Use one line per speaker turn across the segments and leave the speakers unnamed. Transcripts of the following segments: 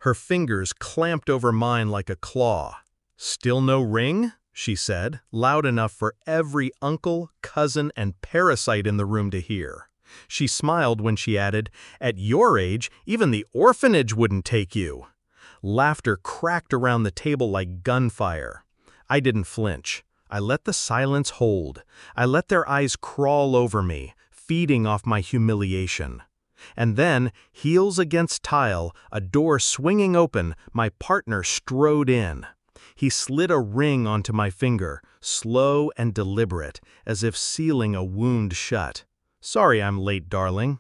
Her fingers clamped over mine like a claw. "Still no ring?" she said, loud enough for every uncle, cousin, and parasite in the room to hear. She smiled when she added, "At your age, even the orphanage wouldn't take you." Laughter cracked around the table like gunfire. I didn't flinch. I let the silence hold. I let their eyes crawl over me, feeding off my humiliation. And then, heels against tile, a door swinging open, my partner strode in. He slid a ring onto my finger, slow and deliberate, as if sealing a wound shut. "Sorry I'm late, darling."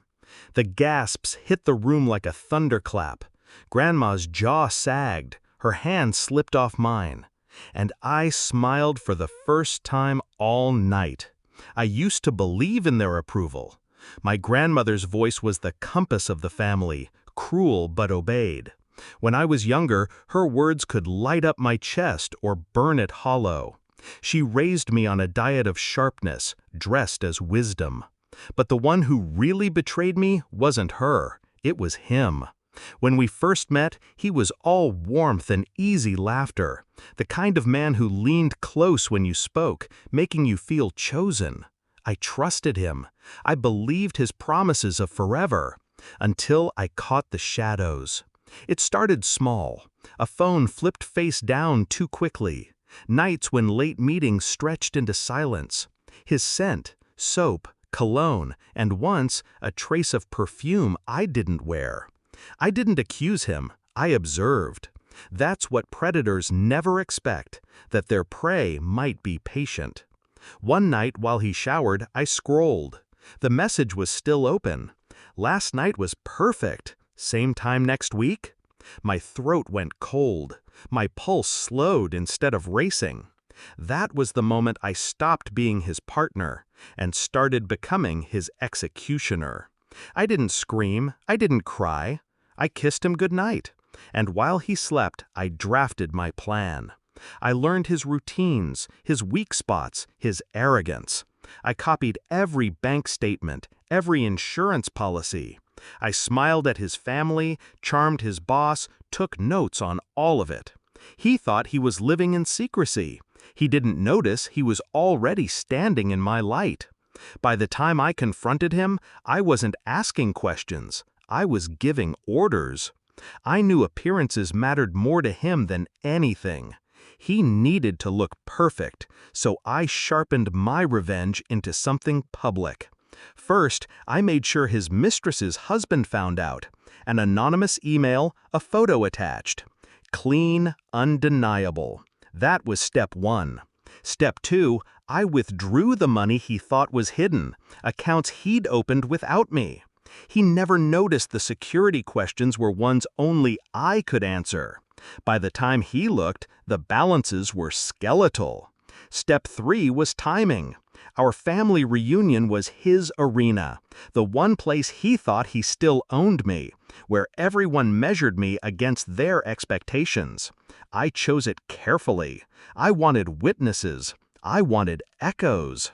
The gasps hit the room like a thunderclap. Grandma's jaw sagged, her hand slipped off mine. And I smiled for the first time all night. I used to believe in their approval. My grandmother's voice was the compass of the family, cruel but obeyed. When I was younger, her words could light up my chest or burn it hollow. She raised me on a diet of sharpness, dressed as wisdom. But the one who really betrayed me wasn't her, it was him. When we first met, he was all warmth and easy laughter, the kind of man who leaned close when you spoke, making you feel chosen. I trusted him. I believed his promises of forever, until I caught the shadows. It started small. A phone flipped face down too quickly. Nights when late meetings stretched into silence. His scent, soap, cologne, and once a trace of perfume I didn't wear. I didn't accuse him, I observed. That's what predators never expect, that their prey might be patient. One night while he showered, I scrolled. The message was still open. "Last night was perfect. Same time next week?" My throat went cold. My pulse slowed instead of racing. That was the moment I stopped being his partner and started becoming his executioner. I didn't scream, I didn't cry. I kissed him goodnight. And while he slept, I drafted my plan. I learned his routines, his weak spots, his arrogance. I copied every bank statement, every insurance policy. I smiled at his family, charmed his boss, took notes on all of it. He thought he was living in secrecy. He didn't notice he was already standing in my light. By the time I confronted him, I wasn't asking questions. I was giving orders. I knew appearances mattered more to him than anything. He needed to look perfect, so I sharpened my revenge into something public. First, I made sure his mistress's husband found out. An anonymous email, a photo attached. Clean, undeniable. That was step one. Step two, I withdrew the money he thought was hidden, accounts he'd opened without me. He never noticed the security questions were ones only I could answer. By the time he looked, the balances were skeletal. Step three was timing. Our family reunion was his arena, the one place he thought he still owned me, where everyone measured me against their expectations. I chose it carefully. I wanted witnesses. I wanted echoes.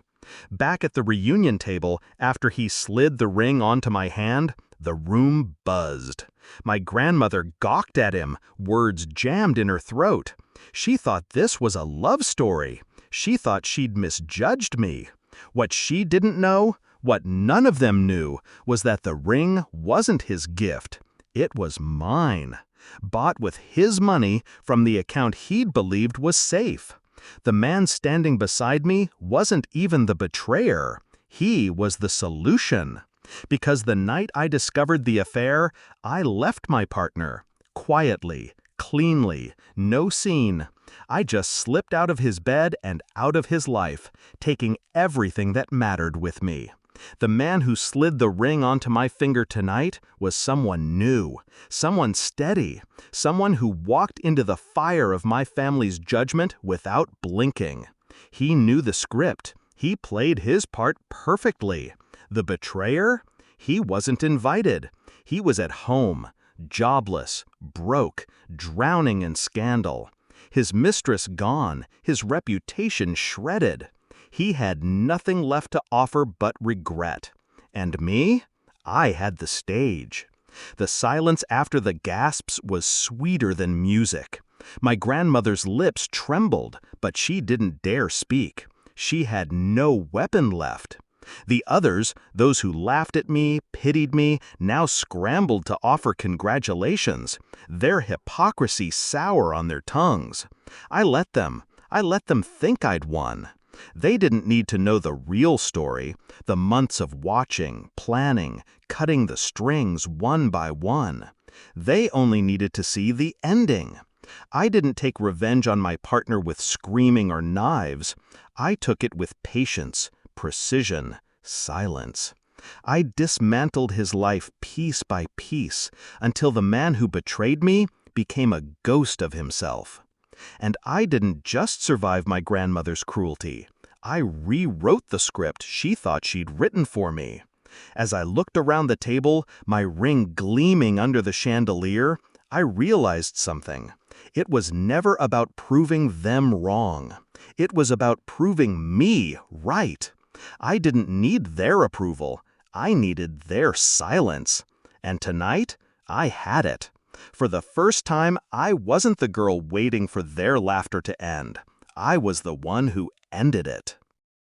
Back at the reunion table, after he slid the ring onto my hand, the room buzzed. My grandmother gawked at him, words jammed in her throat. She thought this was a love story. She thought she'd misjudged me. What she didn't know, what none of them knew, was that the ring wasn't his gift. It was mine. Bought with his money from the account he'd believed was safe. The man standing beside me wasn't even the betrayer. He was the solution. Because the night I discovered the affair, I left my partner. Quietly, cleanly, no scene. I just slipped out of his bed and out of his life, taking everything that mattered with me. The man who slid the ring onto my finger tonight was someone new, someone steady, someone who walked into the fire of my family's judgment without blinking. He knew the script. He played his part perfectly. The betrayer? He wasn't invited. He was at home, jobless, broke, drowning in scandal. His mistress gone, his reputation shredded. He had nothing left to offer but regret. And me? I had the stage. The silence after the gasps was sweeter than music. My grandmother's lips trembled, but she didn't dare speak. She had no weapon left. The others, those who laughed at me, pitied me, now scrambled to offer congratulations, their hypocrisy sour on their tongues. I let them think I'd won. They didn't need to know the real story, the months of watching, planning, cutting the strings one by one. They only needed to see the ending. I didn't take revenge on my partner with screaming or knives. I took it with patience, precision, silence. I dismantled his life piece by piece until the man who betrayed me became a ghost of himself. And I didn't just survive my grandmother's cruelty. I rewrote the script she thought she'd written for me. As I looked around the table, my ring gleaming under the chandelier, I realized something. It was never about proving them wrong. It was about proving me right. I didn't need their approval. I needed their silence. And tonight, I had it. For the first time, I wasn't the girl waiting for their laughter to end. I was the one who ended it.